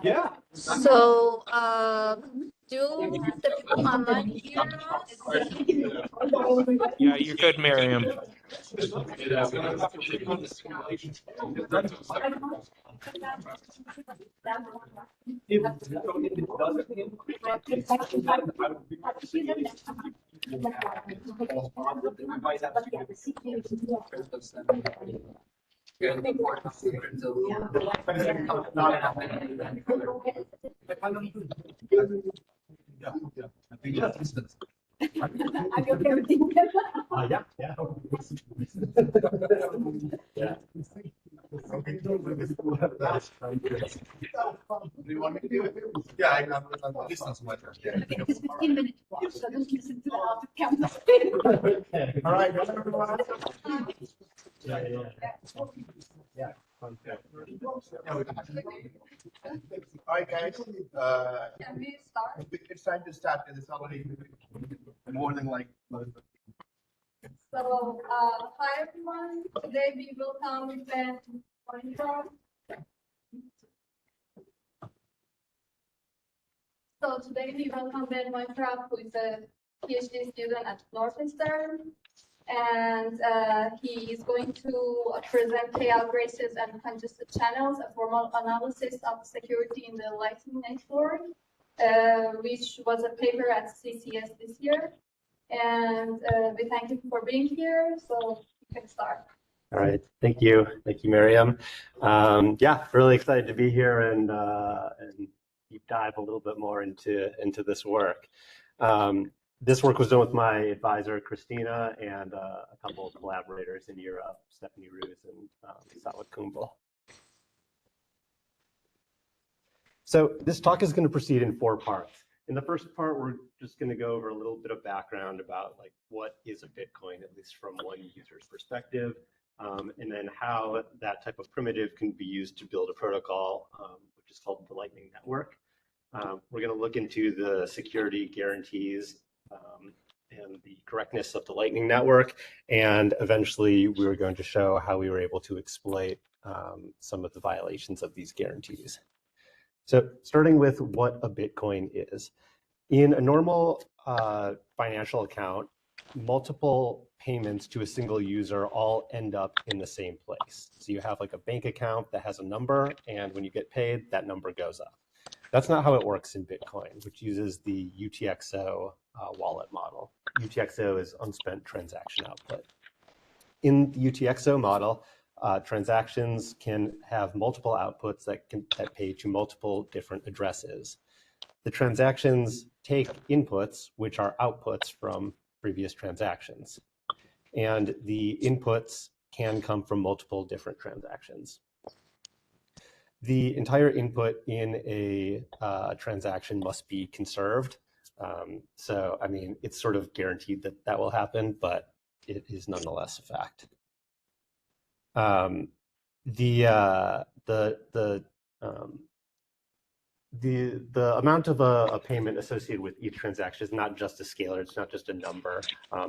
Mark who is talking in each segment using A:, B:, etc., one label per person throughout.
A: Yeah.
B: So, do the people online hear us?
C: Yeah, you're good, Miriam.
A: Yeah, yeah. Yeah. Do you want me to do it? Yeah, I'm this one's my turn. Yeah.
D: It's a 15-minute walk, so don't listen to the campus.
A: Okay. All right, everyone. Yeah. Yeah. All right, guys.
D: Can we start?
A: It's time to start because it's already more than like.
D: So, hi everyone. Today we will come with Weintraub. So today we welcome Ben Weintraub, who is a PhD student at Northeastern, and he is going to present payout races and congested channels, a formal analysis of security in the Lightning Network, which was a paper at CCS this year. And we thank you for being here, so you can start.
E: All right, thank you, Miriam. Yeah, really excited to be here and deep dive a little bit more into this work. This work was done with my advisor Christina and a couple of collaborators in Europe, Stephanie Ruse and Satwik Kumbal. So this talk is going to proceed in 4 parts. In the first part, we're just going to go over a little bit of background about like what is a Bitcoin, at least from one user's perspective, and then how that type of primitive can be used to build a protocol, which is called the Lightning Network. We're going to look into the security guarantees and the correctness of the Lightning Network, and eventually we were going to show how we were able to exploit some of the violations of these guarantees. So starting with what a Bitcoin is. In a normal financial account, multiple payments to a single user all end up in the same place. So you have like a bank account that has a number, and when you get paid, that number goes up. That's not how it works in Bitcoin, which uses the UTXO wallet model. UTXO is unspent transaction output. In the UTXO model, transactions can have multiple outputs that pay to multiple different addresses. The transactions take inputs, which are outputs from previous transactions. And the inputs can come from multiple different transactions. The entire input in a transaction must be conserved. So, I mean, it's sort of guaranteed that that will happen, but it is nonetheless a fact. The amount of a payment associated with each transaction is not just a scalar, it's not just a number,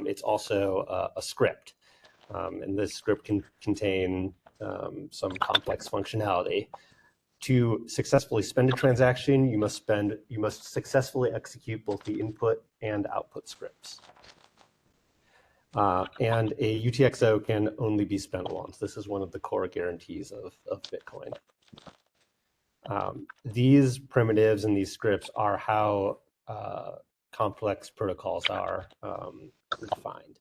E: it's also a script. And this script can contain some complex functionality. To successfully spend a transaction, you must successfully execute both the input and output scripts. And a UTXO can only be spent once. This is one of the core guarantees of Bitcoin. These primitives and these scripts are how complex protocols are defined.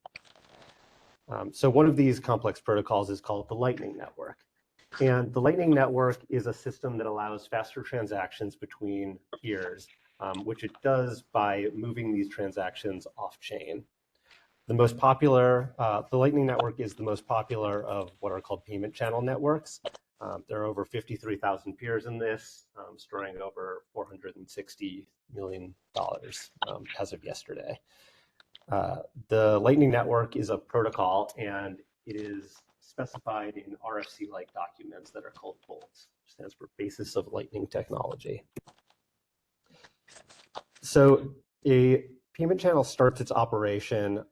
E: So one of these complex protocols is called the Lightning Network. And the Lightning Network is a system that allows faster transactions between peers, which it does by moving these transactions off-chain. The most popular, the Lightning Network is the most popular of what are called payment channel networks. There are over 53,000 peers in this, storing over $460 million as of yesterday. The Lightning Network is a protocol, and it is specified in RFC-like documents that are called BOLTs, which stands for Basis of Lightning Technology. So a payment channel starts its operation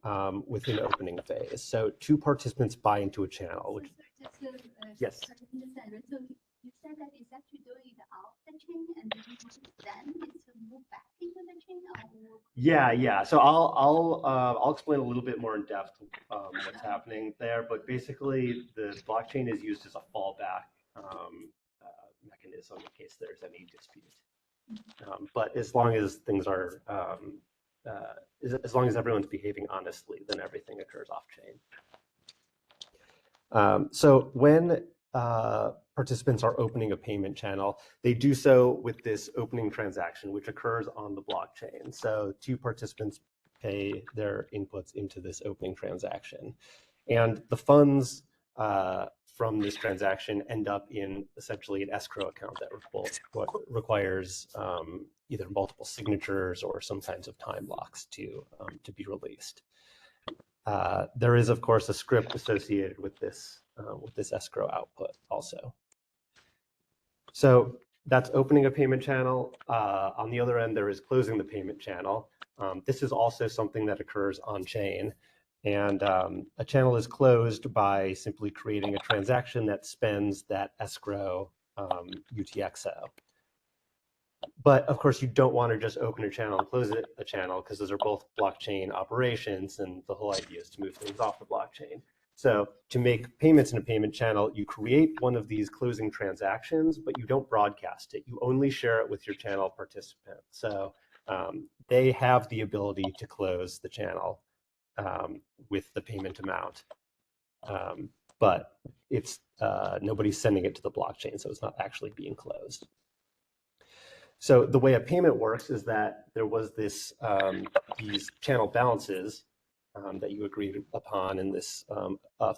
E: with an opening phase. So 2 participants buy into a channel, which
F: Just
E: Yes.
F: try to understand, right? So you said that it's actually doing it off the chain, and then it's move back into the chain, or
E: Yeah. So I'll explain a little bit more in depth what's happening there. But basically, the blockchain is used as a fallback mechanism in case there's any dispute. But as long as things are as long as everyone's behaving honestly, then everything occurs off chain. So when participants are opening a payment channel, they do so with this opening transaction, which occurs on the blockchain. So two participants pay their inputs into this opening transaction. And the funds from this transaction end up in essentially an escrow account that requires either multiple signatures or some kinds of time blocks to be released. There is, of course, a script associated with this escrow output also. So that's opening a payment channel. On the other end, there is closing the payment channel. This is also something that occurs on chain. And a channel is closed by simply creating a transaction that spends that escrow UTXO. But of course, you don't want to just open a channel and close a channel because those are both blockchain operations, and the whole idea is to move things off the blockchain. So to make payments in a payment channel, you create one of these closing transactions, but you don't broadcast it. You only share it with your channel participant. So they have the ability to close the channel with the payment amount, but it's nobody's sending it to the blockchain, so it's not actually being closed. So the way a payment works is that there was this these channel balances that you agreed upon in this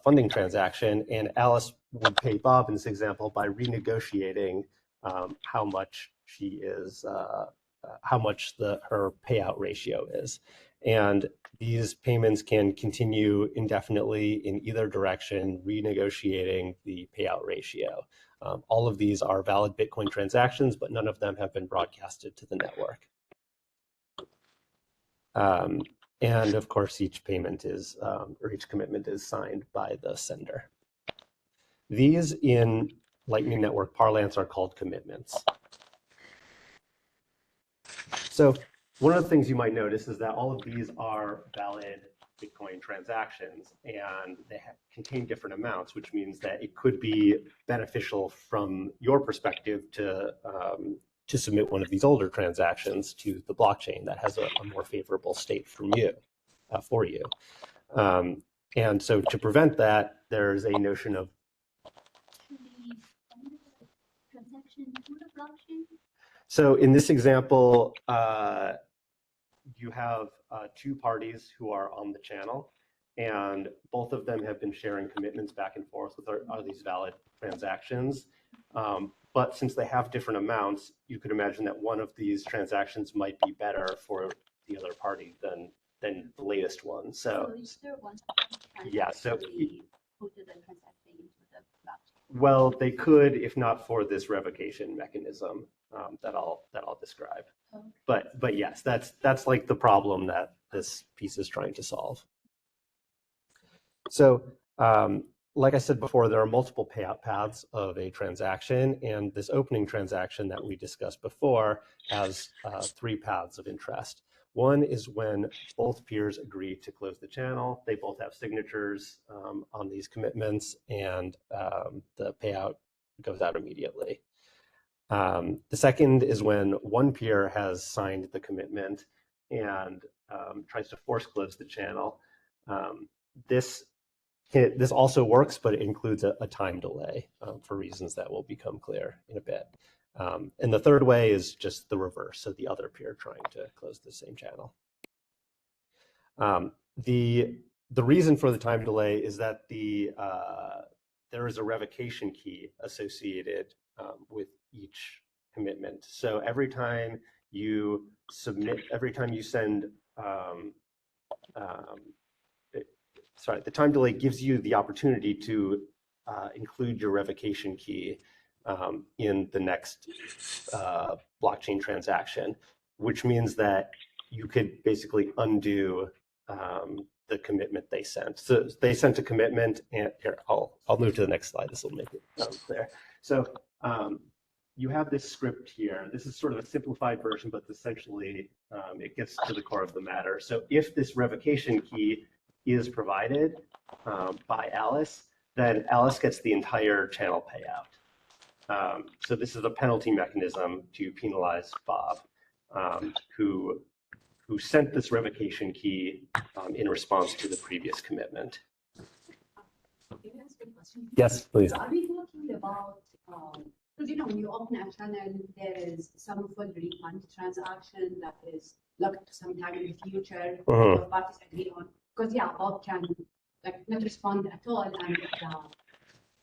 E: funding transaction, and Alice would pay Bob in this example by renegotiating how much she is, how much her payout ratio is, and these payments can continue indefinitely in either direction, renegotiating the payout ratio. All of these are valid Bitcoin transactions, but none of them have been broadcasted to the network. And of course, each payment is, or each commitment is signed by the sender. These in Lightning Network parlance are called commitments. So one of the things you might notice is that all of these are valid Bitcoin transactions, and they contain different amounts, which means that it could be beneficial from your perspective to submit one of these older transactions to the blockchain that has a more favorable state from you, for you. And so to prevent that, there's a notion of
F: transaction to the blockchain.
E: So in this example, you have two parties who are on the channel, and both of them have been sharing commitments back and forth with are these valid transactions. But since they have different amounts, you could imagine that one of these transactions might be better for the other party than the latest one. So
F: is there one
E: yeah, so
F: put the transaction into the blockchain?
E: well, they could if not for this revocation mechanism that I'll describe.
F: Okay.
E: But yes, that's like the problem that this piece is trying to solve. So like I said before, there are multiple payout paths of a transaction, and this opening transaction that we discussed before has three paths of interest. One is when both peers agree to close the channel. They both have signatures on these commitments, and the payout goes out immediately. The second is when one peer has signed the commitment and tries to force close the channel. This also works, but it includes a time delay for reasons that will become clear in a bit. And the third way is just the reverse, so the other peer trying to close the same channel. The reason for the time delay is that there is a revocation key associated with each commitment. So every time you submit, every time you send, sorry, the time delay gives you the opportunity to include your revocation key in the next blockchain transaction, which means that you could basically undo the commitment they sent. So they sent a commitment, and here, I'll move to the next slide. This will make it clear. So you have this script here. This is sort of a simplified version, but essentially it gets to the core of the matter. So if this revocation key is provided by Alice, then Alice gets the entire channel payout. So this is a penalty mechanism to penalize Bob, who sent this revocation key in response to the previous commitment.
G: Can I ask a question?
E: Yes, please.
G: So are we talking about, because when you open a channel, there is some full refund transaction that is locked sometime in the future, both parties agree on. Because Bob can not respond at all, and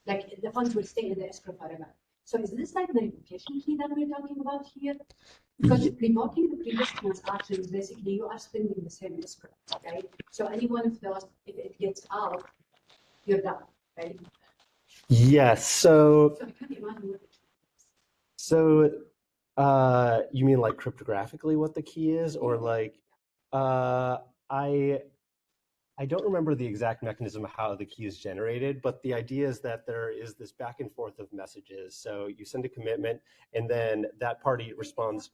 G: the funds will stay in the escrow forever. So is this like the revocation key that we're talking about here? Because revoking the previous transactions, basically you are spending the same escrow, right? So any one of those, if it gets out, you're done, right?
E: Yes. So
G: I can't imagine what
E: So you mean like cryptographically what the key is, or like I don't remember the exact mechanism of how the key is generated, but the idea is that there is this back and forth of messages. So you send a commitment, and then that party responds.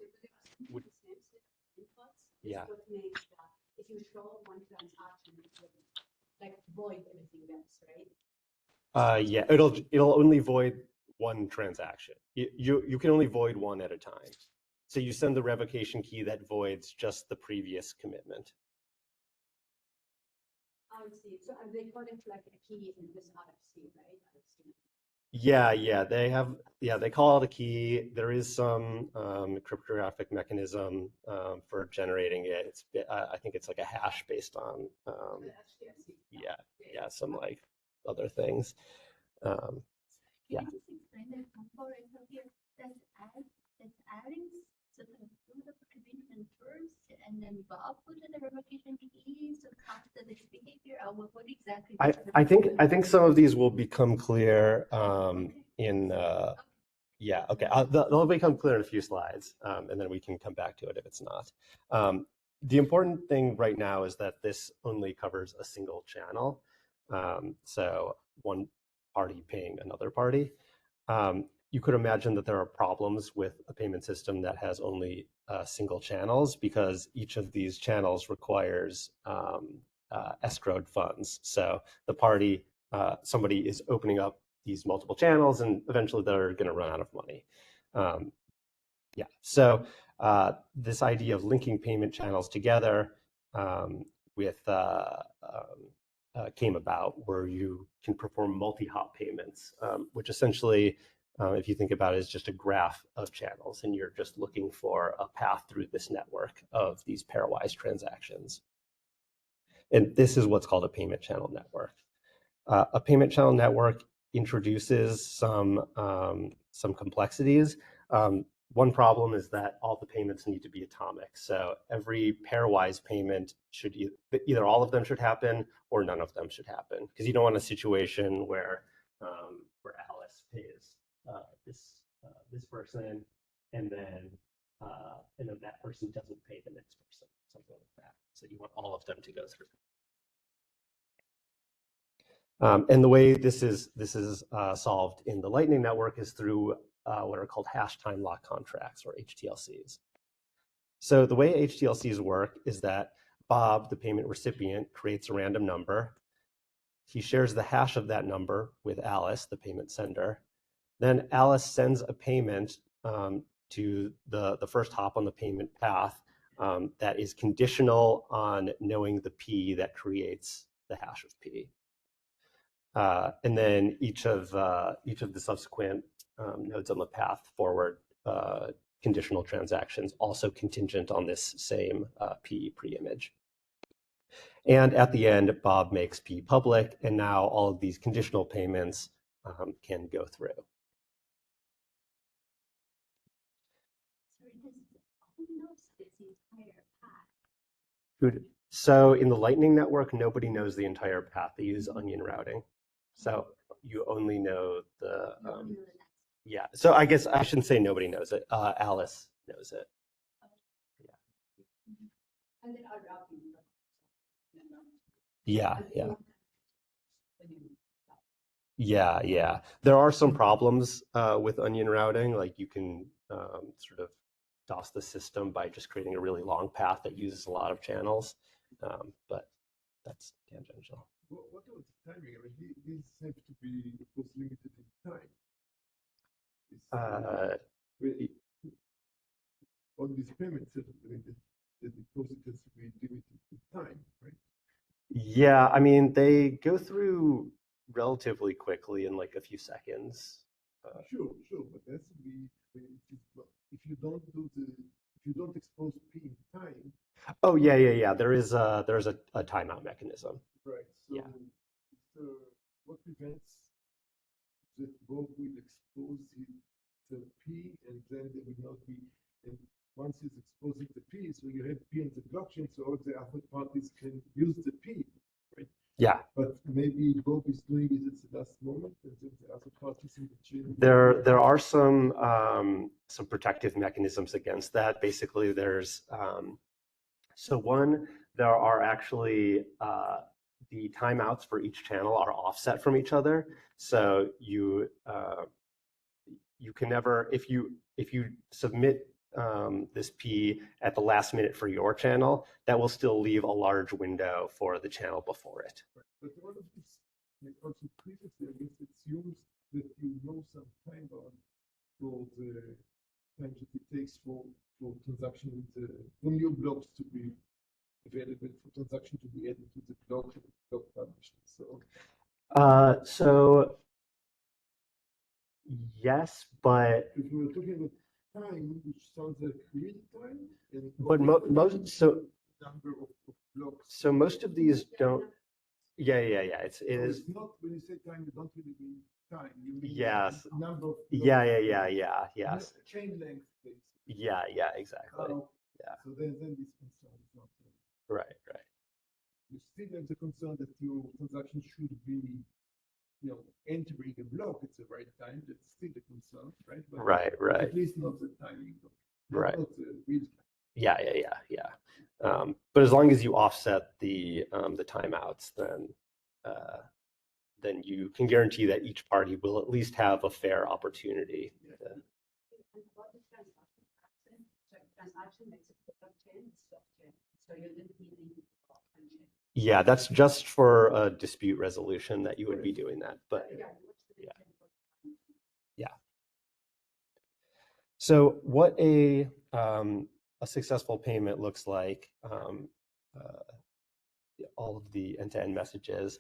E: Yeah.
G: If you show one transaction, it will like void everything else, right?
E: Yeah, it'll only void one transaction. You can only void one at a time. So you send the revocation key that voids just the previous commitment.
G: I see. So they call it like a key in this RFC, right?
E: Yeah, they call it a key. There is some cryptographic mechanism for generating it. It's I think it's like a hash based on some like other things.
F: Can you just explain the comparison here? That's adding sort of the commitment first, and then Bob put in the revocation key, so after this behavior, what exactly?
E: I think some of these will become clear in okay. They'll become clear in a few slides, and then we can come back to it if it's not. The important thing right now is that this only covers a single channel, so one party paying another party. You could imagine that there are problems with a payment system that has only single channels, because each of these channels requires escrowed funds. So the party, somebody is opening up these multiple channels, and eventually they're going to run out of money. So this idea of linking payment channels together came about, where you can perform multi-hop payments, which essentially, if you think about it, is just a graph of channels, and you're just looking for a path through this network of these pairwise transactions. And this is what's called a payment channel network. A payment channel network introduces some complexities. One problem is that all the payments need to be atomic. So every pairwise payment should either all of them should happen or none of them should happen, because you don't want a situation where Alice pays this person, and then that person doesn't pay the next person, something like that. So you want all of them to go through. And the way this is solved in the Lightning Network is through what are called hash time lock contracts, or HTLCs. So the way HTLCs work is that Bob, the payment recipient, creates a random number. He shares the hash of that number with Alice, the payment sender. Then Alice sends a payment to the first hop on the payment path that is conditional on knowing the P that creates the hash of P. And then each of the subsequent nodes on the path forward conditional transactions also contingent on this same P preimage. And at the end, Bob makes P public, and now all of these conditional payments can go through.
F: So who knows this entire path?
E: Good. So in the Lightning Network, nobody knows the entire path. They use onion routing. So you only know the yeah. So I guess I shouldn't say nobody knows it. Alice knows it.
G: And then our routing.
E: Yeah, yeah. Yeah. There are some problems with onion routing. Like you can sort of DOS the system by just creating a really long path that uses a lot of channels, but that's tangential.
A: What about the timing? I mean, these have to be, of course, limited in time. Well, on these payments, I mean, the deposit has to be limited in time, right?
E: Yeah, I mean, they go through relatively quickly in like a few seconds.
A: Sure, but that's to be, if you don't do if you don't expose P in time.
E: Oh, yeah. There's a timeout mechanism.
A: Right, so,
E: Yeah.
A: so what prevents that Bob will expose the P and then there will not be, and once he's exposing the P, so you have P on the blockchain, so all the other parties can use the P, right?
E: Yeah.
A: But maybe Bob is doing it at the last moment, and then the other parties in the chain.
E: There are some protective mechanisms against that. Basically, there's there are actually the timeouts for each channel are offset from each other. So you can never, if you submit this P at the last minute for your channel, that will still leave a large window for the channel before it.
A: Right. But one of these, like also previously, I guess, assumes that you know some time bound for the time that it takes for transaction with for new blocks to be available, for transaction to be added to the block publishing.
E: So yes, but
A: if we were talking about time, which sounds like real time, and
E: but most
A: number of blocks.
E: So most of these don't. Yeah. It
A: So
E: is.
A: it's not when you say time, you don't really mean time. You mean
E: Yes.
A: number of blocks.
E: Yeah. Yes.
A: Chain length, basically.
E: Yeah. Exactly. Yeah.
A: So then this concern is not.
E: Right.
A: You still have the concern that your transaction should be, entering a block at the right time. That's still a concern, right? But
E: Right.
A: At least not the timing.
E: Right.
A: Not the real time.
E: Yeah. But as long as you offset the timeouts, then you can guarantee that each party will at least have a fair opportunity.
G: And about the transaction makes it blockchain, blockchain. So you didn't need any blockchain.
E: Yeah, that's just for a dispute resolution that you would be doing that, but yeah. So what a successful payment looks like, all of the end-to-end messages,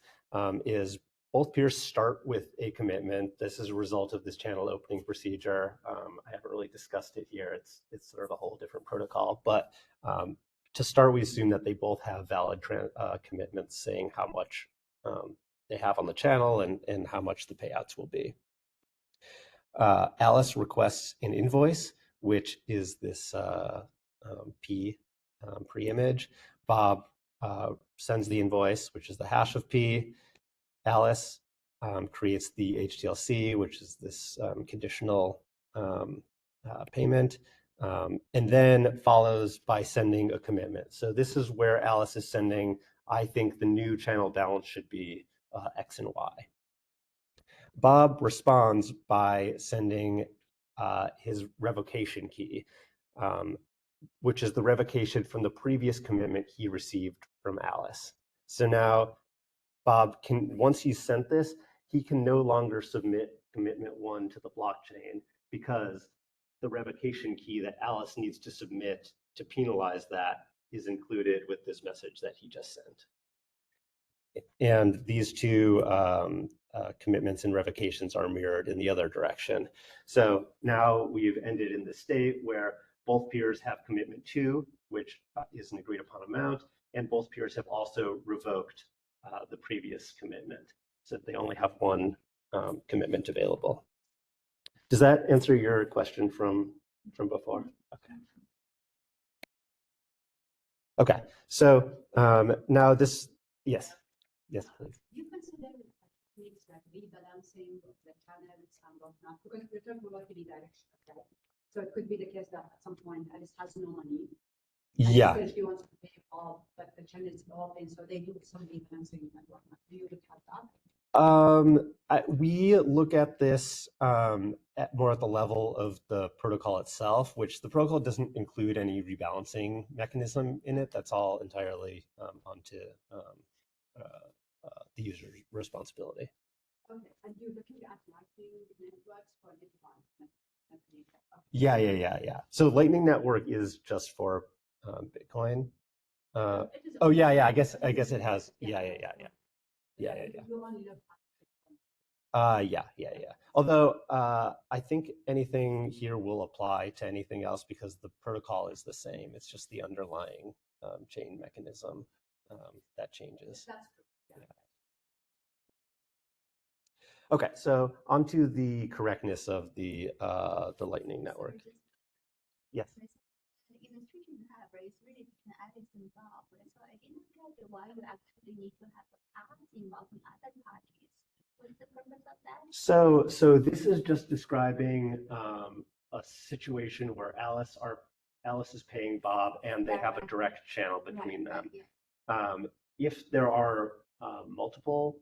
E: is both peers start with a commitment. This is a result of this channel opening procedure. I haven't really discussed it here. It's sort of a whole different protocol, but to start, we assume that they both have valid commitments saying how much they have on the channel and how much the payouts will be. Alice requests an invoice, which is this P pre-image. Bob sends the invoice, which is the hash of P. Alice creates the HTLC, which is this conditional payment, and then follows by sending a commitment. So this is where Alice is sending, I think the new channel balance should be X and Y. Bob responds by sending his revocation key, which is the revocation from the previous commitment he received from Alice. So now Bob can, once he's sent this, he can no longer submit commitment 1 to the blockchain because the revocation key that Alice needs to submit to penalize that is included with this message that he just sent. And these two commitments and revocations are mirrored in the other direction. So now we've ended in the state where both peers have commitment 2, which is an agreed upon amount, and both peers have also revoked the previous commitment. So they only have one commitment available. Does that answer your question from before? Okay. So now this, yes, please.
G: You consider techniques like rebalancing of the channels and whatnot, because we're talking about redirection, right? So it could be the case that at some point Alice has no money
E: Yeah.
G: Still she wants to pay off, but the channel is open, so they do some rebalancing and whatnot. Do you look at that?
E: We look at this more at the level of the protocol itself, which the protocol doesn't include any rebalancing mechanism in it. That's all entirely onto the user's responsibility.
G: Okay, and you're looking at Lightning networks for Bitcoin.
E: Yeah. So Lightning Network is just for Bitcoin.
G: It is
E: Oh yeah,
G: open.
E: I guess it has. Yeah.
G: You only look at
E: Yeah. Although I think anything here will apply to anything else because the protocol is the same. It's just the underlying chain mechanism that changes.
G: That's true.
E: Yeah. Okay, so onto the correctness of the Lightning Network. Yes.
F: The illustration you have, right, is really between Alice and Bob, right? So I didn't get why you actually need to have Alice involving other parties. What's the purpose of that?
E: So this is just describing a situation where Alice is paying Bob, and they have a direct channel between them. If there are multiple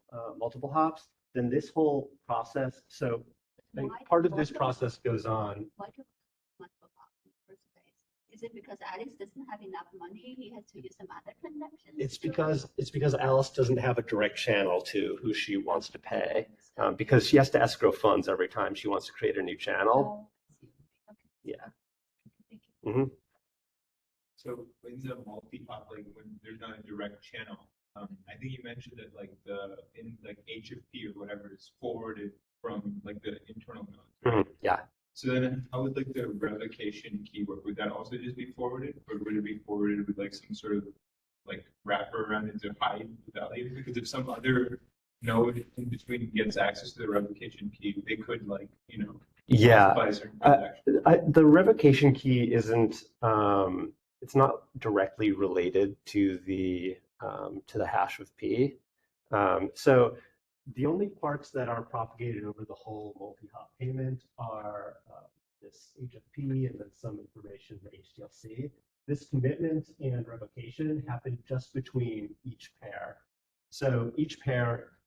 E: hops, then this whole process. So part of this process goes on.
F: Why do multiple hops in the first place? Is it because Alice doesn't have enough money? He has to use some other transactions?
E: It's because Alice doesn't have a direct channel to who she wants to pay, because she has to escrow funds every time she wants to create a new channel.
F: Okay.
E: Yeah.
F: Thank you.
E: Mm-hmm.
C: So in the multi-hop, like when there's not a direct channel, I think you mentioned that like in HFP or whatever is forwarded from like the internal node.
E: Mm-hmm. Yeah.
C: So then how would like the revocation key work? Would that also just be forwarded, or would it be forwarded with like some sort of like wrapper around it to hide the value? Because if some other node in between gets access to the revocation key, they could
E: Yeah.
C: falsify certain transactions.
E: The revocation key isn't. It's not directly related to the hash of P. So the only parts that are propagated over the whole multi-hop payment are this HFP and then some information in the HTLC. This commitment and revocation happen just between each pair. So each pair,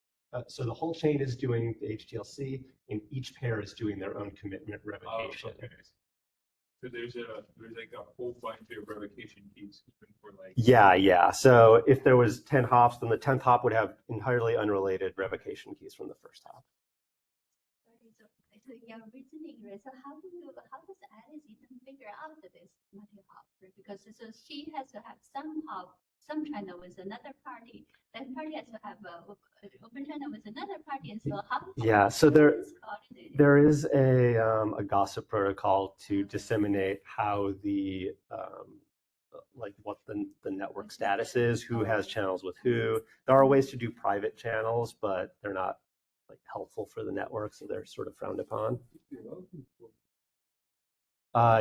E: so the whole chain is doing the HTLC, and each pair is doing their own commitment revocation.
C: Oh, okay. So there's like a whole bunch of revocation keys for like.
E: Yeah. So if there was 10 hops, then the 10th hop would have entirely unrelated revocation keys from the first hop.
F: So your reasoning, right? So how does Alice even figure out this multi-hop? Because so she has to have some channel with another party. That party has to have an open channel with another party, and so how?
E: Yeah. So there is a gossip protocol to
F: Okay.
E: disseminate how the like what the network status is, who has channels with who. There are ways to do private channels, but they're not like helpful for the network, so they're sort of frowned upon.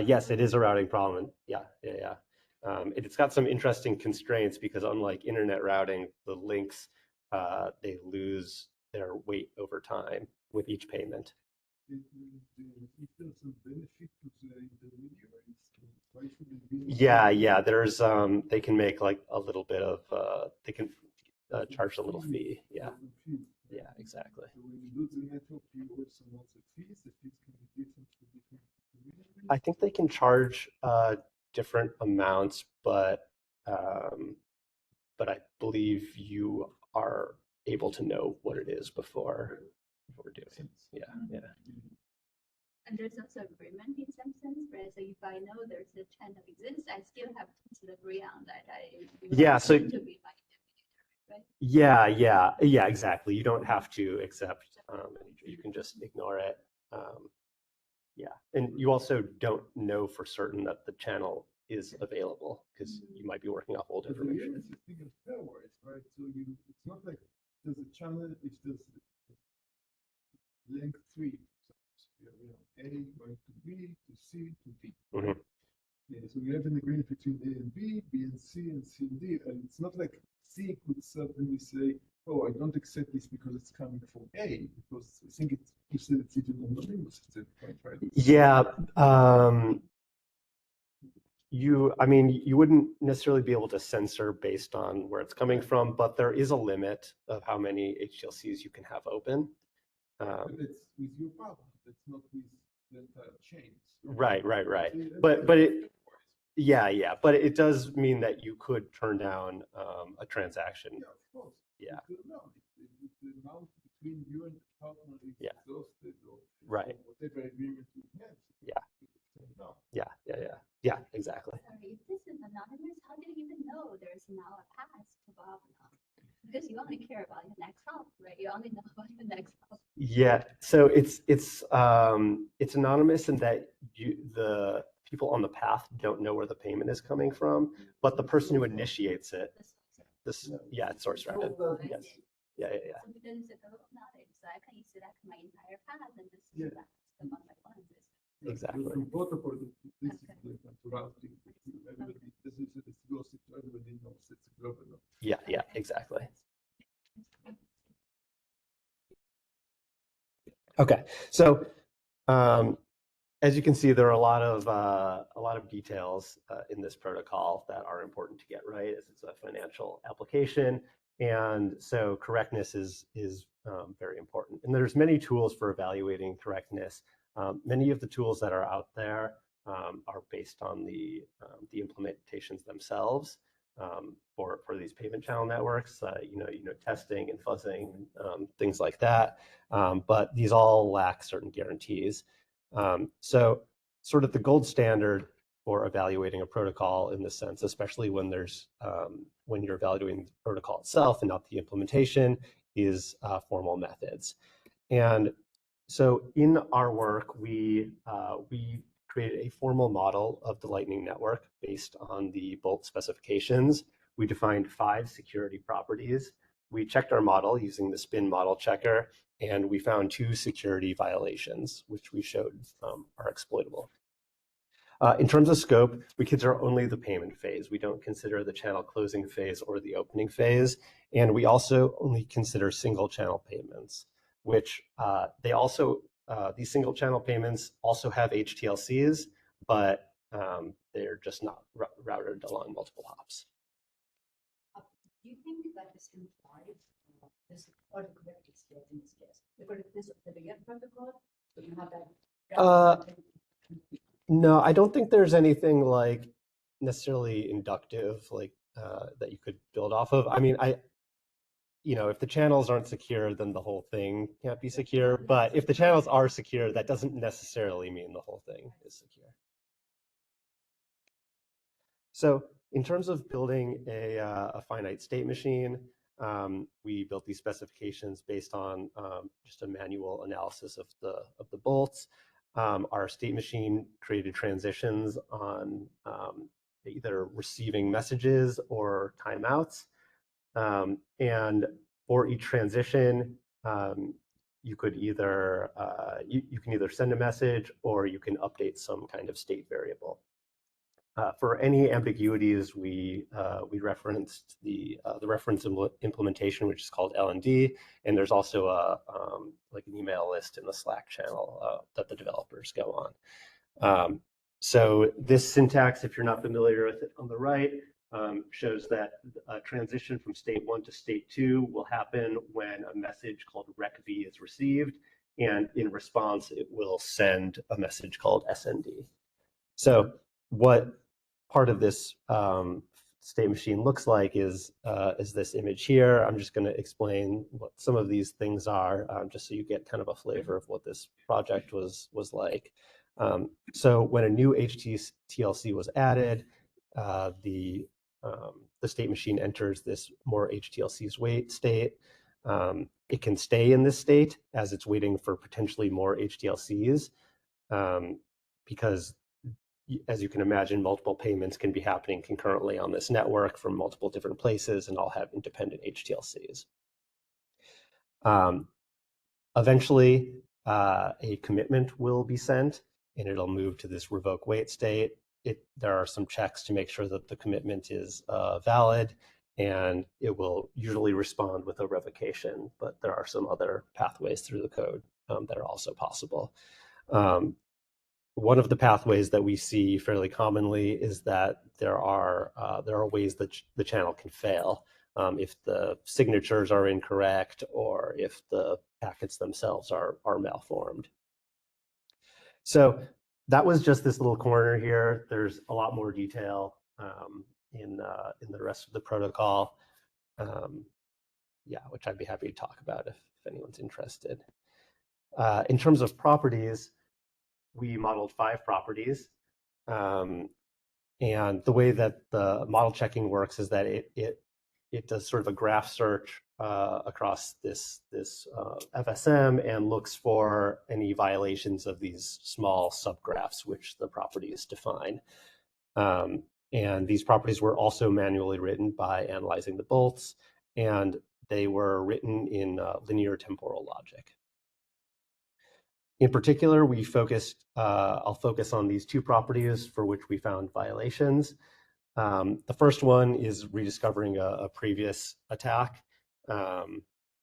E: Yes, it is a routing problem. Yeah. It's got some interesting constraints because unlike internet routing, the links they lose their weight over time with each payment.
A: If there's a benefit to the intermediaries, why should it be?
E: Yeah. There's they can make like a little bit of they can charge a little fee. Yeah, exactly.
A: So when you do the network, you also want the fees. The fees can be different for different intermediaries.
E: I think they can charge different amounts, but I believe you are able to know what it is before doing it. Yeah.
F: And there's also agreement in some sense, right? So if I know there's a channel exists, I still have to agree on that.
E: Yeah, so-
F: to be my intermediary, right?
E: Yeah, exactly. You don't have to accept, you can just ignore it. Yeah, and you also don't know for certain that the channel is available because you might be working off old
A: But the
E: information.
A: reality is thing is pairwise, right? So it's not like there's a channel, if there's length 3, so A going to B to C to D.
E: Mhm.
A: Yeah, so we have an agreement between A and B, B and C and D, and it's not like C could suddenly say, oh, I don't accept this because it's coming from A, because I think you said it's even anonymous at that point, right?
E: Yeah, I mean, you wouldn't necessarily be able to censor based on where it's coming from, but there is a limit of how many HTLCs you can have open.
A: But it's with your partner, it's not with the entire chain.
E: Right.
A: See,
E: But
A: that's
E: it, yeah, but it does mean that you could turn down a transaction.
A: Yeah, of course.
E: Yeah.
A: No, if the amount between you and the partner is
E: Yeah.
A: exhausted or
E: Right.
A: whatever agreement you have.
E: Yeah.
A: No.
E: Yeah, exactly.
F: Sorry, if this is anonymous, how do you even know there's now a path to Bob now? Because you only care about your next hop, right? You only know about your next hop.
E: Yeah, so it's anonymous in that the people on the path don't know where the payment is coming from, but the person who initiates it, it's source routed. Yes. Yeah.
F: So then it's a global knowledge, so I can use that my entire path and just
A: Yeah.
F: the one by one.
E: Exactly.
A: The protocol, this is
F: Okay.
A: different to routing. Everybody, this is exhausted, so everybody knows it's a global.
E: Yeah, exactly. Okay, so as you can see, there are a lot of details in this protocol that are important to get right, as it's a financial application, and so correctness is very important. And there's many tools for evaluating correctness. Many of the tools that are out there are based on the implementations themselves for these payment channel networks. Testing and fuzzing, things like that. But these all lack certain guarantees. So sort of the gold standard for evaluating a protocol in this sense, especially when you're evaluating the protocol itself and not the implementation, is formal methods. And so in our work, we created a formal model of the Lightning Network based on the Bolt specifications. We defined 5 security properties. We checked our model using the spin model checker, and we found 2 security violations, which we showed are exploitable. In terms of scope, we consider only the payment phase. We don't consider the channel closing phase or the opening phase. And we also only consider single channel payments, which these single channel payments also have HTLCs, but they're just not routed along multiple hops.
G: Do you think that is implied, this or the correct state in this case? The correctness of the bigger protocol, so you have that.
E: No, I don't think there's anything like necessarily inductive that you could build off of. I mean, if the channels aren't secure, then the whole thing can't be secure. But if the channels are secure, that doesn't necessarily mean the whole thing is secure. So in terms of building a finite state machine, we built these specifications based on just a manual analysis of the bolts. Our state machine created transitions on either receiving messages or timeouts. And for each transition, you could either you can either send a message or you can update some kind of state variable. For any ambiguities, we referenced the reference implementation, which is called LND, and there's also an email list in the Slack channel that the developers go on. So this syntax, if you're not familiar with it, on the right shows that a transition from state 1 to state 2 will happen when a message called recv is received, and in response, it will send a message called SND. So what part of this state machine looks like is this image here. I'm just going to explain what some of these things are, just so you get kind of a flavor of what this project was like. So when a new HTLC was added, the state machine enters this more HTLCs wait state. It can stay in this state as it's waiting for potentially more HTLCs, because as you can imagine, multiple payments can be happening concurrently on this network from multiple different places and all have independent HTLCs. Eventually, a commitment will be sent and it'll move to this revoke wait state. There are some checks to make sure that the commitment is valid, and it will usually respond with a revocation, but there are some other pathways through the code that are also possible. one of the pathways that we see fairly commonly is that there are ways that the channel can fail if the signatures are incorrect or if the packets themselves are malformed. So that was just this little corner here. There's a lot more detail in the rest of the protocol, which I'd be happy to talk about if anyone's interested. In terms of properties, we modeled 5 properties. And the way that the model checking works is that it does sort of a graph search across this FSM and looks for any violations of these small subgraphs, which the properties define. And these properties were also manually written by analyzing the bolts, and they were written in linear temporal logic. In particular, we focused, I'll focus on these 2 properties for which we found violations. The first one is rediscovering a previous attack,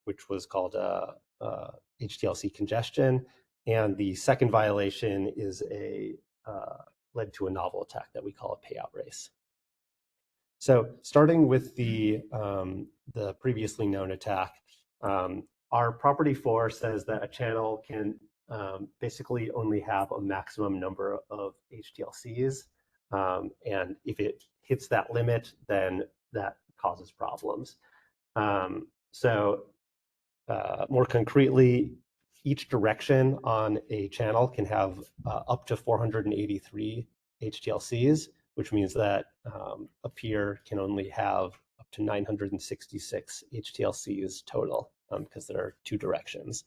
E: which was called HTLC congestion. And the second violation is led to a novel attack that we call a payout race. So starting with the previously known attack, our property 4 says that a channel can basically only have a maximum number of HTLCs. And if it hits that limit, then that causes problems. So more concretely, each direction on a channel can have up to 483 HTLCs, which means that a peer can only have up to 966 HTLCs total because there are 2 directions.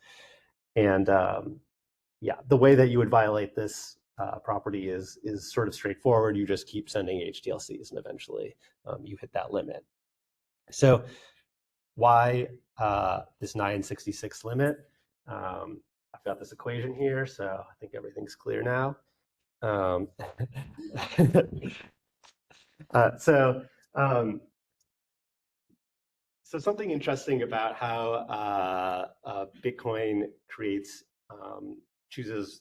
E: And the way that you would violate this property is sort of straightforward. You just keep sending HTLCs and eventually you hit that limit. So why this 966 limit? I've got this equation here, so I think everything's clear now. So something interesting about how Bitcoin chooses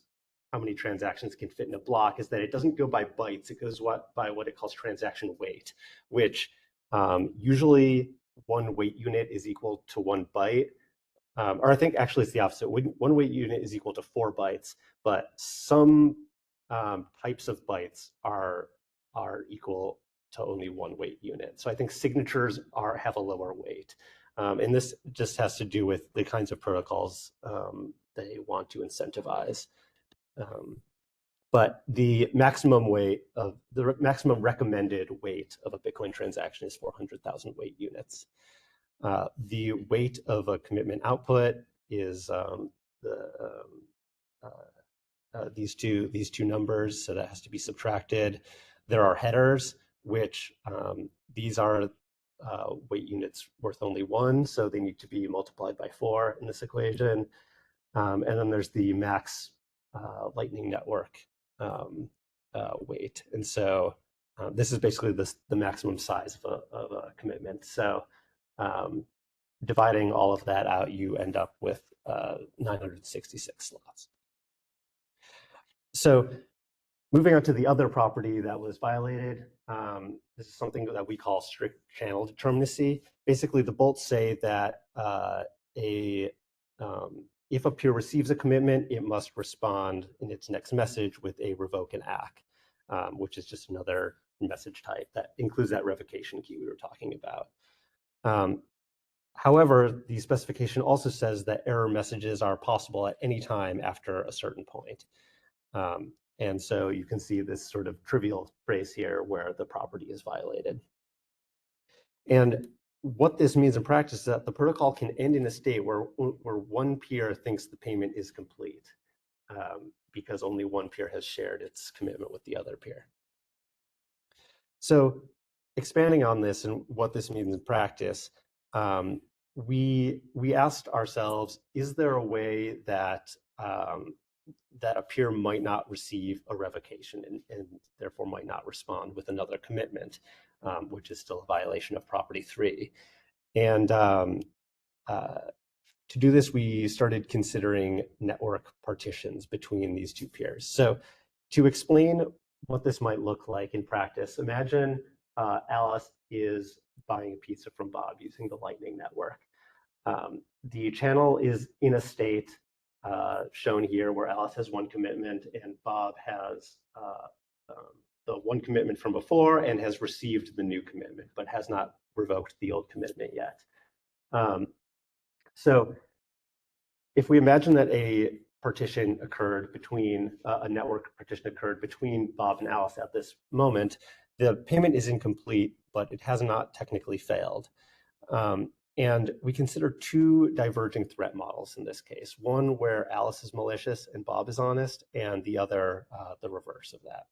E: how many transactions can fit in a block is that it doesn't go by bytes. It goes by what it calls transaction weight, which usually 1 weight unit is equal to 1 byte. Or I think actually it's the opposite. 1 weight unit is equal to 4 bytes, but some types of bytes are equal to only 1 weight unit. So I think signatures have a lower weight. And this just has to do with the kinds of protocols they want to incentivize. But the maximum recommended weight of a Bitcoin transaction is 400,000 weight units. The weight of a commitment output is these two numbers, so that has to be subtracted. There are headers, which these are weight units worth only 1, so they need to be multiplied by 4 in this equation. And then there's the max Lightning Network weight. And so this is basically the maximum size of a commitment. So dividing all of that out, you end up with 966 slots. So moving on to the other property that was violated, this is something that we call strict channel determinacy. Basically, the bolts say that if a peer receives a commitment, it must respond in its next message with a revoke and ACK, which is just another message type that includes that revocation key we were talking about. However, the specification also says that error messages are possible at any time after a certain point. And so you can see this sort of trivial phrase here where the property is violated. And what this means in practice is that the protocol can end in a state where 1 peer thinks the payment is complete because only 1 peer has shared its commitment with the other peer. So expanding on this and what this means in practice, we asked ourselves, is there a way that that a peer might not receive a revocation and therefore might not respond with another commitment, which is still a violation of property 3. And to do this, we started considering network partitions between these 2 peers. So To explain what this might look like in practice, imagine Alice is buying a pizza from Bob using the Lightning Network. The channel is in a state shown here where Alice has one commitment and Bob has the one commitment from before and has received the new commitment, but has not revoked the old commitment yet. So if we imagine that a partition occurred between, a network partition occurred between Bob and Alice at this moment, the payment is incomplete, but it has not technically failed. And we consider two diverging threat models in this case, one where Alice is malicious and Bob is honest, and the other, the reverse of that.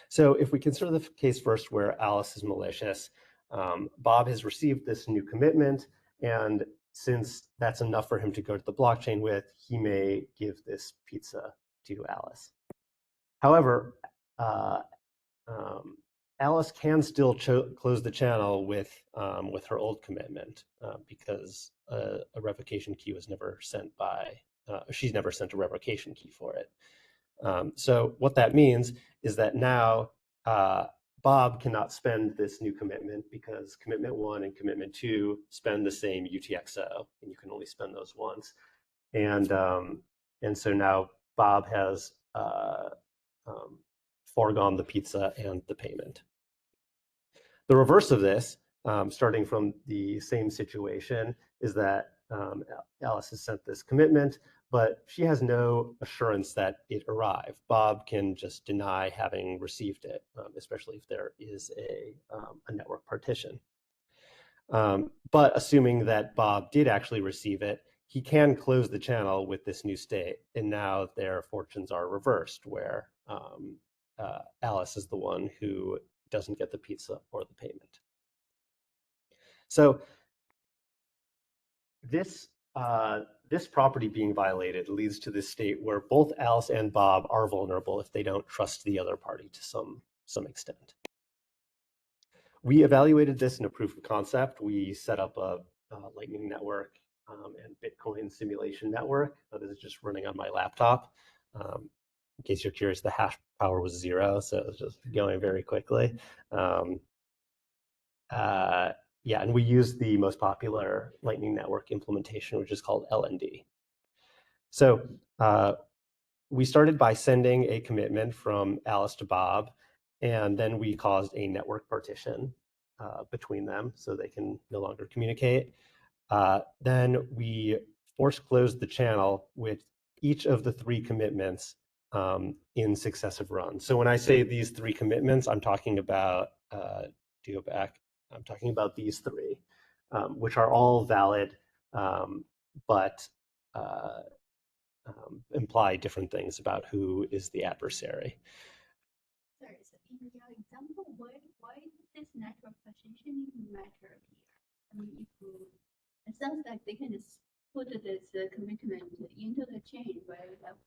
E: So if we consider the case first where Alice is malicious, Bob has received this new commitment, and since that's enough for him to go to the blockchain with, he may give this pizza to Alice. However, Alice can still close the channel with her old commitment because a revocation key was never sent by, she's never sent a revocation key for it. So what that means is that now Bob cannot spend this new commitment because commitment 1 and commitment 2 spend the same UTXO, and you can only spend those once. And so now Bob has foregone the pizza and the payment. The reverse of this, starting from the same situation, is that Alice has sent this commitment, but she has no assurance that it arrived. Bob can just deny having received it, especially if there is a network partition. But assuming that Bob did actually receive it, he can close the channel with this new state, and now their fortunes are reversed, where Alice is the one who doesn't get the pizza or the payment. So this property being violated leads to this state where both Alice and Bob are vulnerable if they don't trust the other party to some extent. We evaluated this in a proof of concept. We set up a Lightning Network and Bitcoin simulation network. This is just running on my laptop. In case you're curious, the hash power was 0, so it was just going very quickly. Yeah, and we use the most popular Lightning Network implementation, which is called LND. So we started by sending a commitment from Alice to Bob, and then we caused a network partition between them so they can no longer communicate. Then we force closed the channel with each of the 3 commitments in successive runs. So when I say these 3 commitments, I'm talking about, to go back, I'm talking about these 3, which are all valid, but imply different things about who is the adversary.
F: Sorry, so in your example, why did this network partition matter here? I mean, it sounds like they can just put this commitment into the chain, right?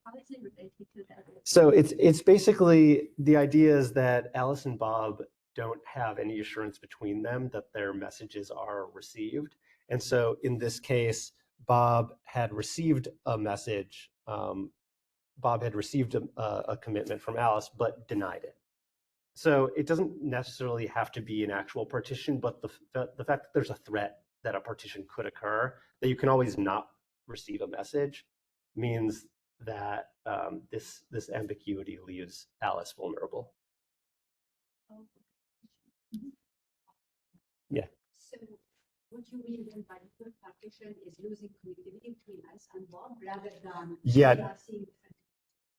F: How is it related to that?
E: So it's basically, the idea is that Alice and Bob don't have any assurance between them that their messages are received. And so in this case, Bob had received a message, Bob had received a commitment from Alice, but denied it. So it doesn't necessarily have to be an actual partition, but the fact that there's a threat that a partition could occur, that you can always not receive a message, means that this ambiguity leaves Alice vulnerable. Yeah.
G: So what you mean then by the third partition is losing connectivity between us and Bob rather than
E: Yeah.
G: we are seeing different.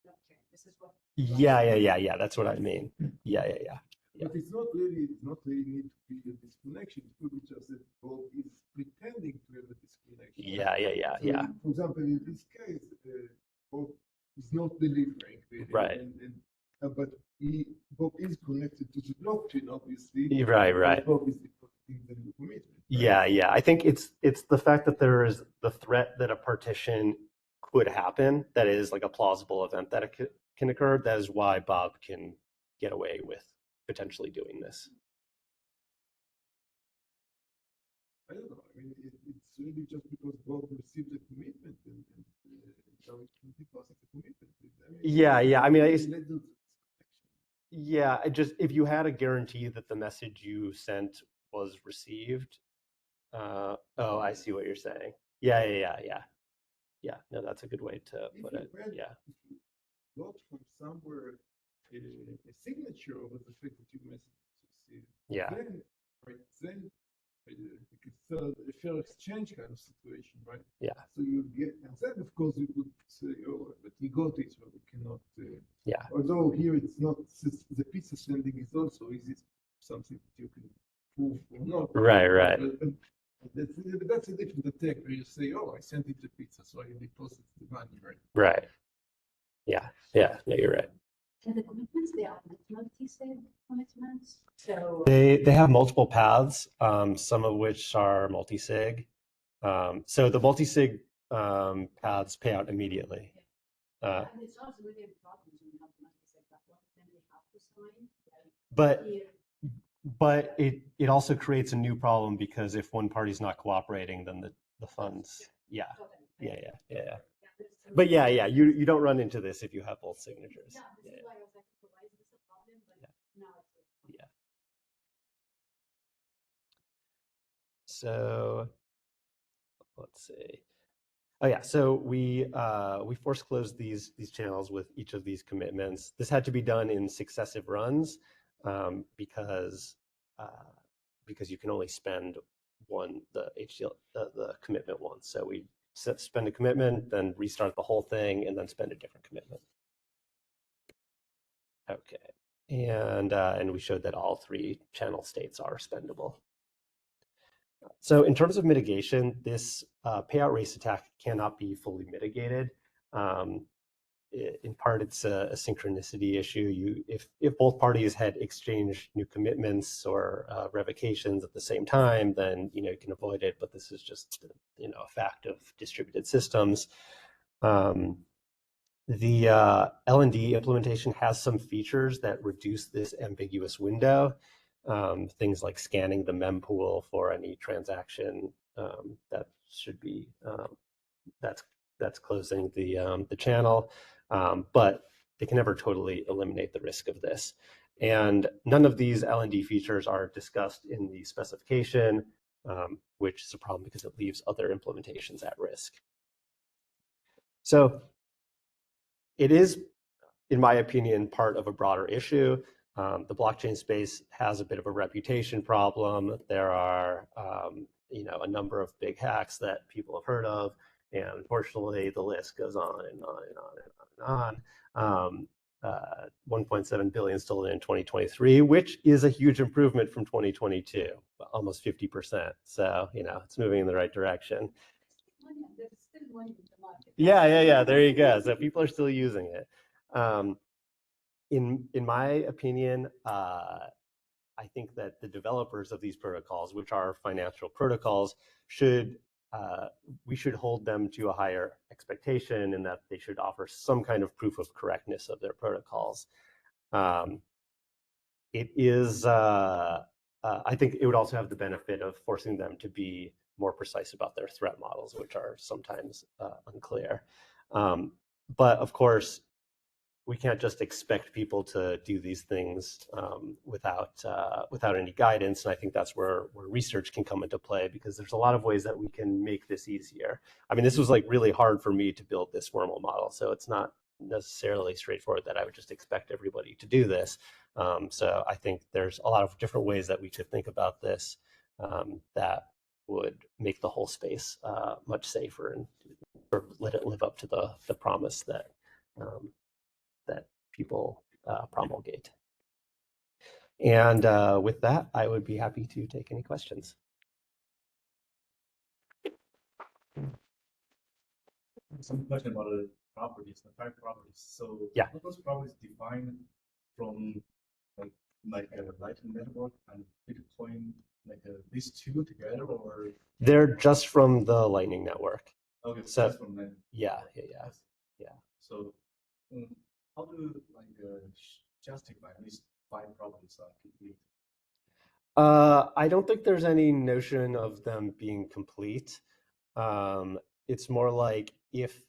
G: Okay, this is what.
E: Yeah. That's what I mean. Yeah.
A: But it's not really need to be a disconnection. It could be just that Bob is pretending to have a disconnection.
E: Yeah.
A: For example, in this case, Bob is not delivering really,
E: Right.
A: But Bob is connected to the blockchain, obviously.
E: Right.
A: Bob is depositing the new commitment.
E: Yeah. I think it's the fact that there is the threat that a partition could happen that is like a plausible event that it can occur. That is why Bob can get away with potentially doing this.
A: I don't know. I mean, it's really just because Bob received a commitment and so it will deposit a commitment. I mean,
E: Yeah. I mean,
A: let's do this.
E: yeah, if you had a guarantee that the message you sent was received. Oh, I see what you're saying. Yeah. No, that's a good way to
A: If
E: put
A: you
E: it.
A: read-
E: Yeah.
A: if you got from somewhere a signature over the fact that your message is received,
E: Yeah.
A: then, right, then like a fair exchange kind of situation, right?
E: Yeah.
A: So you get, and then of course you could say, oh, but he got it, so we cannot.
E: Yeah.
A: Although here it's not, the pizza sending is also, is it something that you can prove or not?
E: Right.
A: But that's a different attack where you say, oh, I sent it the pizza, so I deposit the money, right?
E: Right. Yeah. No, you're right.
G: And the commitments, they are multi-sig commitments. So
E: They have multiple paths, some of which are multi-sig. So the multi-sig paths pay out immediately.
G: and it's also really a problem when you have multi-sig, that one, then they have to sign.
E: But
G: Here,
E: but it also creates a new problem because if one party's not cooperating, then the funds. Yeah.
G: totally.
E: Yeah.
G: there's some-
E: But yeah, you don't run into this if you have both signatures.
G: Yeah, this is why I was like, so why is this a problem? But
E: Yeah.
G: now it's.
E: Yeah. So let's see. Oh yeah, so we force closed these channels with each of these commitments. This had to be done in successive runs because you can only spend the HDL the commitment once. So we spend a commitment, then restart the whole thing, and then spend a different commitment. Okay, and we showed that all three channel states are spendable. So in terms of mitigation, this payout race attack cannot be fully mitigated. In part, it's a synchronicity issue. If both parties had exchanged new commitments or revocations at the same time, then you can avoid it. But this is just a fact of distributed systems. The L&D implementation has some features that reduce this ambiguous window. Things like scanning the mempool for any transaction that should be that's closing the channel, but they can never totally eliminate the risk of this. And none of these L&D features are discussed in the specification, which is a problem because it leaves other implementations at risk. So it is, in my opinion, part of a broader issue. The blockchain space has a bit of a reputation problem. There are, a number of big hacks that people have heard of, and unfortunately, the list goes on and on and on and on. 1.7 billion stolen in 2023, which is a huge improvement from 2022, almost 50%. So, it's moving in the right direction.
G: There's still money in the market.
E: Yeah. There you go. So people are still using it. In my opinion, I think that the developers of these protocols, which are financial protocols, we should hold them to a higher expectation, in that they should offer some kind of proof of correctness of their protocols. It is, I think it would also have the benefit of forcing them to be more precise about their threat models, which are sometimes unclear. But of course, we can't just expect people to do these things without any guidance. And I think that's where research can come into play, because there's a lot of ways that we can make this easier. I mean, this was like really hard for me to build this formal model, so it's not necessarily straightforward that I would just expect everybody to do this. So I think there's a lot of different ways that we could think about this that would make the whole space much safer and let it live up to the promise that people promulgate. And with that, I would be happy to take any questions.
H: Some question about the properties, the 5 properties. So
E: Yeah.
H: are those properties defined from like a Lightning Network and Bitcoin, like these two together, or?
E: They're just from the Lightning Network.
H: Okay,
E: So-
H: just from them.
E: Yeah.
H: So how do you justify these 5 properties are complete?
E: I don't think there's any notion of them being complete. It's more like if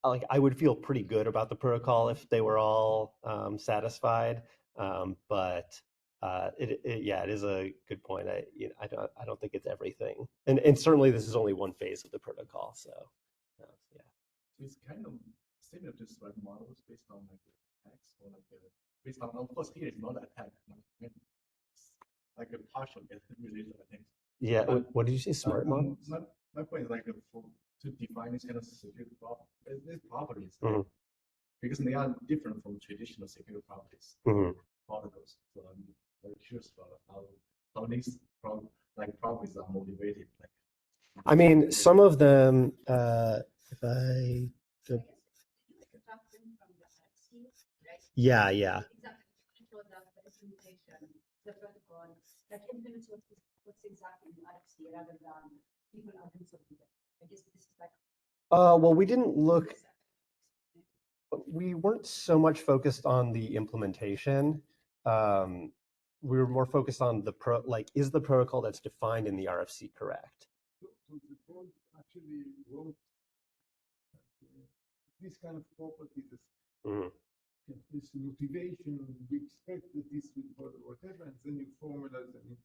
E: like I would feel pretty good about the protocol if they were all satisfied. But yeah, it is a good point. I don't think it's everything, and certainly this is only one phase of the protocol. So yeah.
H: It's kind of similar to Stripe models based on like the text or like based on, of course, here it's not a tag, it's like a partial related, I think.
E: Yeah.
H: But,
E: What did you say? Smart models?
H: My point is like to define this kind of security properties,
E: Mhm.
H: because they are different from traditional security properties
E: Mhm.
H: protocols. So I'm very curious about how these properties are motivated. Like,
E: I mean, some of them, if I,
G: So yes, you extract them from the RFC, right?
E: yeah, yeah.
G: Exactly. You control the implementation, the protocol, that implements what's exactly in the RFC rather than people are consulting it. I guess this is like.
E: Well, we didn't look, we weren't so much focused on the implementation. We were more focused on the is the protocol that's defined in the RFC correct?
A: So the board actually wrote this kind of properties as
E: Mhm.
A: this motivation. We expect that this will follow whatever, and then you formalize an index,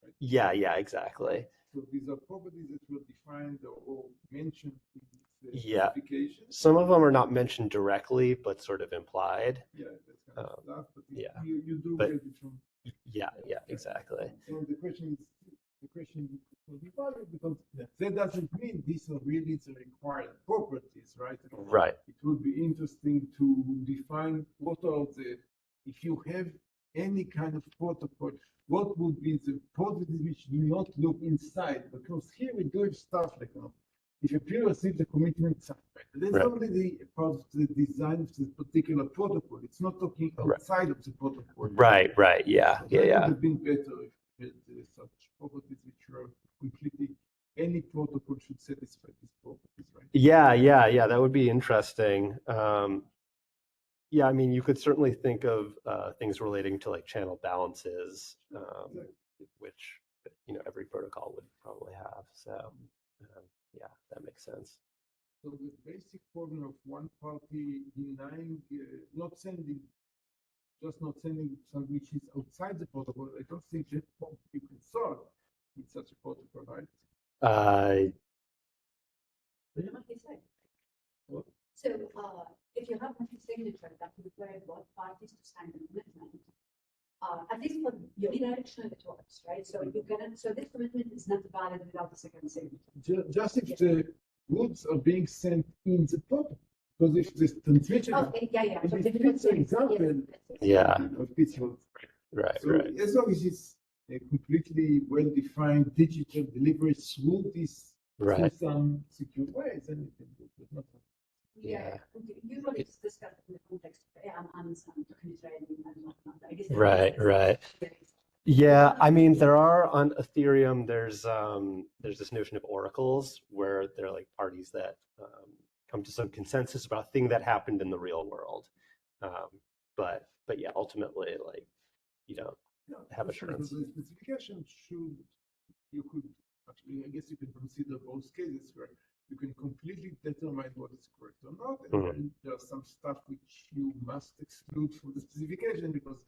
A: right?
E: Yeah, exactly.
A: So these are properties that were defined or mentioned in the
E: Yeah.
A: specification.
E: Some of them are not mentioned directly, but sort of implied.
A: Yeah, that's kind of stuff. But
E: yeah.
A: you do
E: But-
A: get it from.
E: Yeah, exactly.
A: So the question will be valid because that doesn't mean these are really the required properties, right?
E: Right.
A: It would be interesting to define what are if you have any kind of protocol, what would be the properties which do not look inside? Because here we do have stuff like, if a peer receives the commitment side, there's
E: Right.
A: already a part of the design of this particular protocol. It's not talking outside of the protocol.
E: Right. Yeah.
A: That would have been better if such properties which are completely, any protocol should satisfy these properties, right?
E: Yeah. That would be interesting. Yeah, I mean, you could certainly think of things relating to like channel balances, which every protocol would probably have. So yeah, that makes sense.
A: So the basic problem of one party denying, not sending something which is outside the protocol, I don't think that you can solve in such a protocol, right?
G: Multi-sig. So if you have multi-signature that require both parties to sign a commitment, at least for unidirectional it works, right? So so this commitment is not valid without the second signature.
A: Just if the goods are being sent in the protocol, because if the transmission.
G: Oh, yeah.
A: If
G: So
A: it fits the example.
E: Yeah.
A: Of pitchfork.
E: Right.
A: So as long as it's a completely well-defined digital delivery through this, through some secure ways, then you can do it. But not.
G: Yeah. Usually it's discussed in the context of Amazon, and whatnot. I guess
E: Right. Yeah, I mean, there are on Ethereum. There's this notion of oracles where they're like parties that come to some consensus about a thing that happened in the real world. But yeah, ultimately, like you don't have assurance.
A: The specification you could actually, I guess you can consider both cases where you can completely determine what is correct or not, and then there's some stuff which you must exclude from the specification because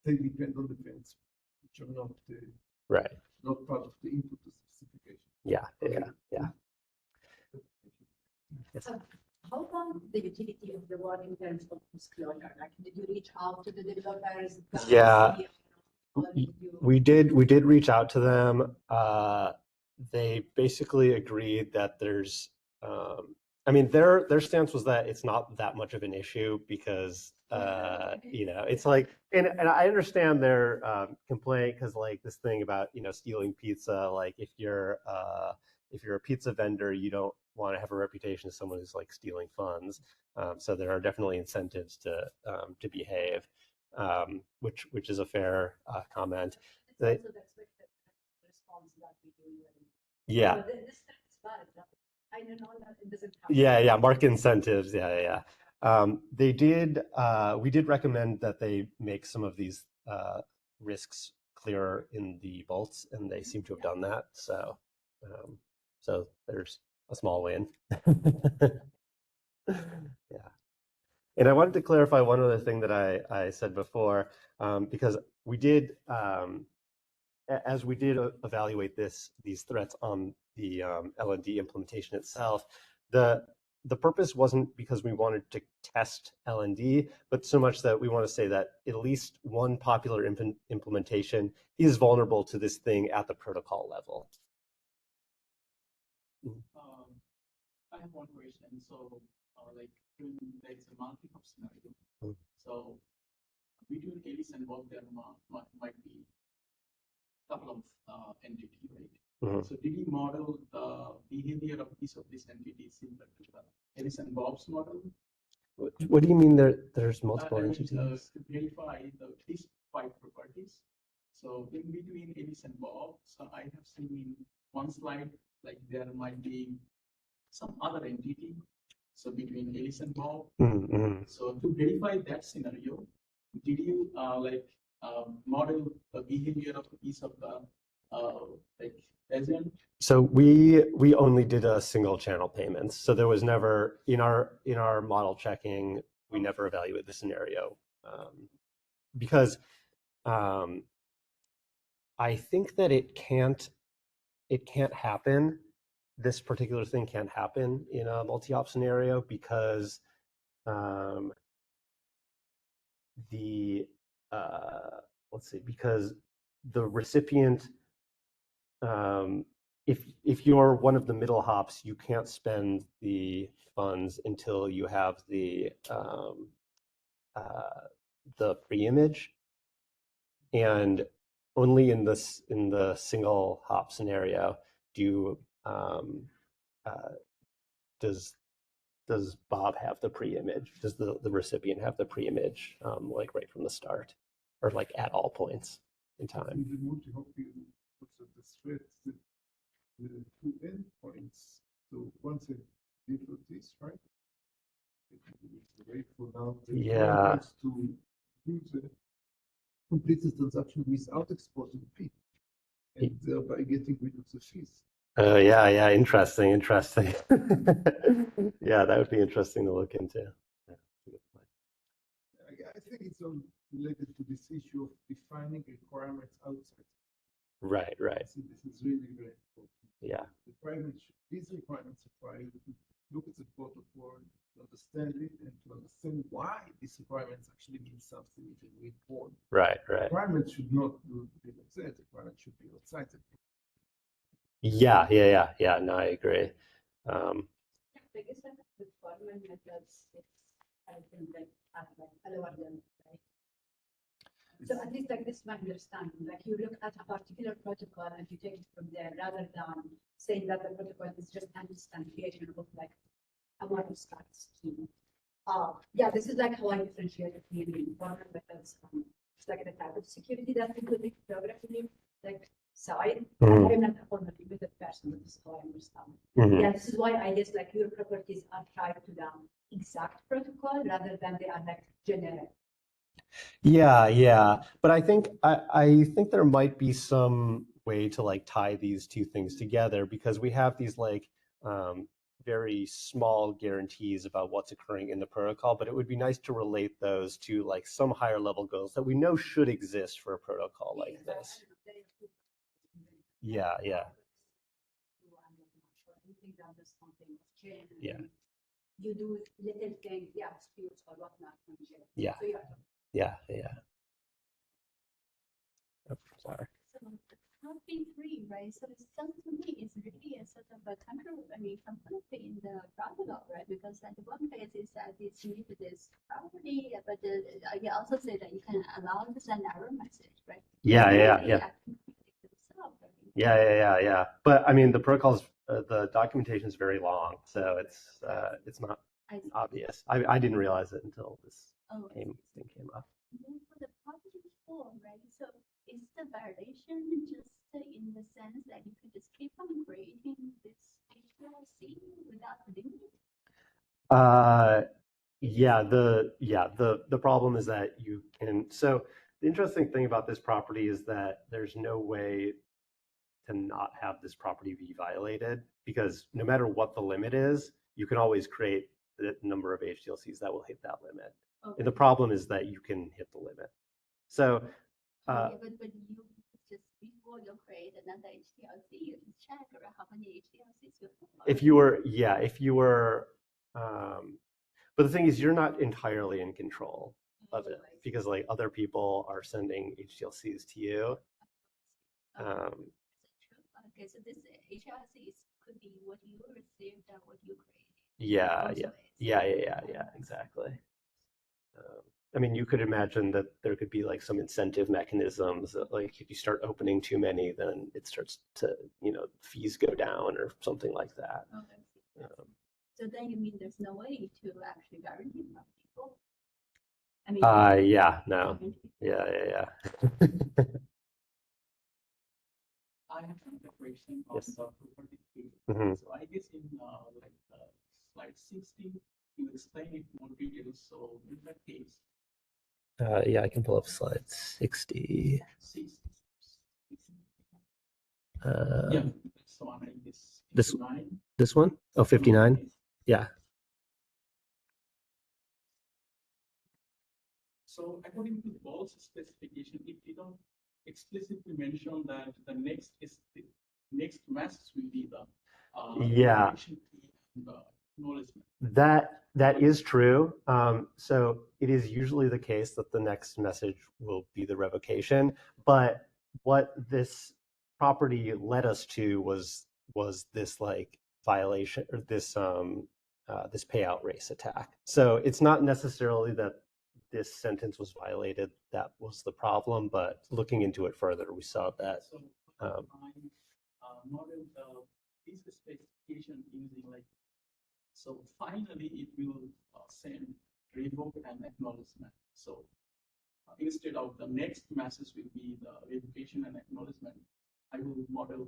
A: they depend on the things which are not not part of the input to specification.
E: Yeah.
G: Yes. How about the utility of the work in terms of disclosure? Like, did you reach out to the developers?
E: Yeah. We did reach out to them. They basically agreed that there's, I mean, their stance was that it's not that much of an issue because, it's like, and I understand their complaint because like this thing about, stealing pizza, like if you're a pizza vendor, you don't want to have a reputation as someone who's like stealing funds. So there are definitely incentives to behave. Which is a fair comment.
G: It's also the expected response that we do.
E: Yeah.
G: This is valid. I don't know that it doesn't happen.
E: Yeah. Market incentives. Yeah. We did recommend that they make some of these risks clearer in the vaults, and they seem to have done that. So there's a small win. Yeah. And I wanted to clarify one other thing that I said before, because we did, as we did evaluate these threats on the LND implementation itself, the purpose wasn't because we wanted to test LND, but so much that we want to say that at least one popular implementation is vulnerable to this thing at the protocol level.
H: I have one question. So, like, when there's a multi-hop scenario,
E: Mm.
H: so between Alice and Bob, there might be a couple of entity, right?
E: Mhm.
H: So, did you model the behavior of each of these entities similar to the Alice and Bob's model?
E: What do you mean there's multiple
H: I mean,
E: entities?
H: to verify these 5 properties. So, in between Alice and Bob, so I have seen in one slide, like there might be some other entity. So between Alice and Bob.
E: Mm-hmm.
H: So to verify that scenario, did you model the behavior of each of the like agent?
E: So we only did a single channel payments. So there was never in our model checking, we never evaluate the scenario because I think that it can't happen. This particular thing can't happen in a multi-op scenario because let's see, because the recipient, if you're one of the middle hops, you can't spend the funds until you have the pre-image, and only in the single hop scenario does Bob have the pre-image? Does the recipient have the pre-image like right from the start, or like at all points in time?
A: In the multi-hop, you also the threads, the 2 endpoints. So once a different is right, wait for now.
E: Yeah.
A: To do the complete the transaction without exporting fee, and thereby getting rid of the fees.
E: Yeah, interesting. Yeah, that would be interesting to look into. Yeah,
A: I think it's all related to this issue of defining requirements outside.
E: right.
A: So this is really very important.
E: Yeah.
A: These requirements require you to look at the protocol, to understand it, and to understand why these requirements actually mean something really important.
E: Right.
A: Requirements should not do the outside. Requirements should be outside the
E: Yeah. No, I agree.
G: I guess like with formal methods, I think like lower them, right? So at least like this is my understanding, like you look at a particular protocol and you take it from there rather than saying that the protocol is just an instantiation of like a more abstract scheme. Yeah, this is like how I differentiate between informal methods and just like the type of security that we could geographically like side.
E: Mhm.
G: I'm not a formal method person, but this is how I understand.
E: Mhm.
G: Yeah, this is why I guess like your properties are tied to the exact protocol rather than they are like generic.
E: Yeah. But I think there might be some way to like tie these two things together, because we have these like very small guarantees about what's occurring in the protocol, but it would be nice to relate those to like some higher level goals that we know should exist for a protocol like this. Yeah.
G: You do little things, yeah, disputes or whatnot.
E: Yeah.
G: So
E: Yeah. Oh, sorry.
F: So not being free, right? So it sounds to me it's really a sort of a component in the protocol, right? Because at one place is that it's need this property, but you also say that you can allow to send error message, right?
E: Yeah.
F: Yeah.
E: Yeah. But I mean, the protocol's the documentation is very long, so it's not obvious. I didn't realize it until this thing came up.
F: For the property form, right? So is the validation just in the sense that you could just keep on creating this HPLC without limit?
E: The problem is that you can. So the interesting thing about this property is that there's no way to not have this property be violated, because no matter what the limit is, you can always create the number of HDLCs that will hit that limit.
F: Okay.
E: And the problem is that you can hit the limit. So
F: Okay, but you just before you create another HDLC, you just check how many HDLCs you have.
E: if you were, yeah, if you were, but the thing is, you're not entirely in control of it because like other people are sending HDLCs to you.
F: Okay, so this HDLCs could be what you received and what you created.
E: Yeah, exactly. I mean, you could imagine that there could be like some incentive mechanisms that like if you start opening too many, then it starts to, fees go down or something like that.
F: Okay. So then you mean there's no way to actually guarantee from people? I mean,
E: Yeah, no. Yeah.
H: I have some question on
E: Yes.
H: the property field.
E: Mhm.
H: So I guess in slide 60, you explain it more details. So in that case,
E: Yeah, I can pull up slide 60.
H: 60.
E: Uh,
H: Yeah, so I guess
E: This-
H: 59.
E: This one? Oh, 59? Yeah.
H: So according to Ball's specification, it didn't explicitly mention that the next message will be the
E: Yeah.
H: verification key and the acknowledgement.
E: That is true. So it is usually the case that the next message will be the revocation, but what this property led us to was this like violation or this this payout race attack. So it's not necessarily that this sentence was violated that was the problem, but looking into it further, we saw that.
H: So
E: Um,
H: I model this specification using like, so finally it will send revoke and acknowledgement. So instead of the next message will be the revocation and acknowledgement, I will model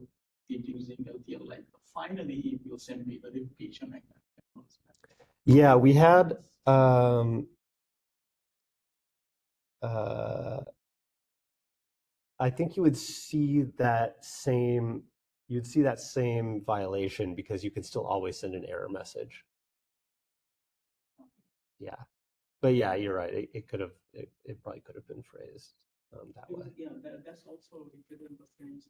H: it using LTL like finally it will send me the revocation and acknowledgement.
E: yeah, we had I think you'd see that same violation because you can still always send an error message. Yeah, but yeah, you're right. It could have, it probably could have been phrased that way.
H: Yeah, that's also represent the same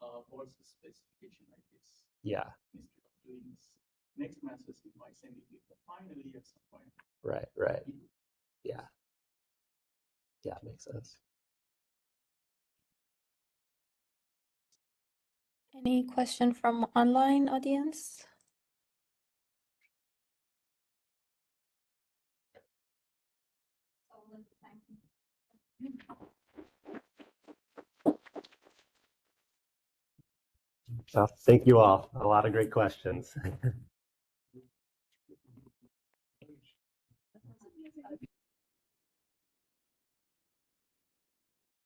H: Ball's specification, I guess.
E: Yeah,
H: Instead of doing this next message, if I send it with the finally at some point.
E: right. Yeah, makes sense.
B: Any question from online audience?
E: Well, thank you all. A lot of great questions.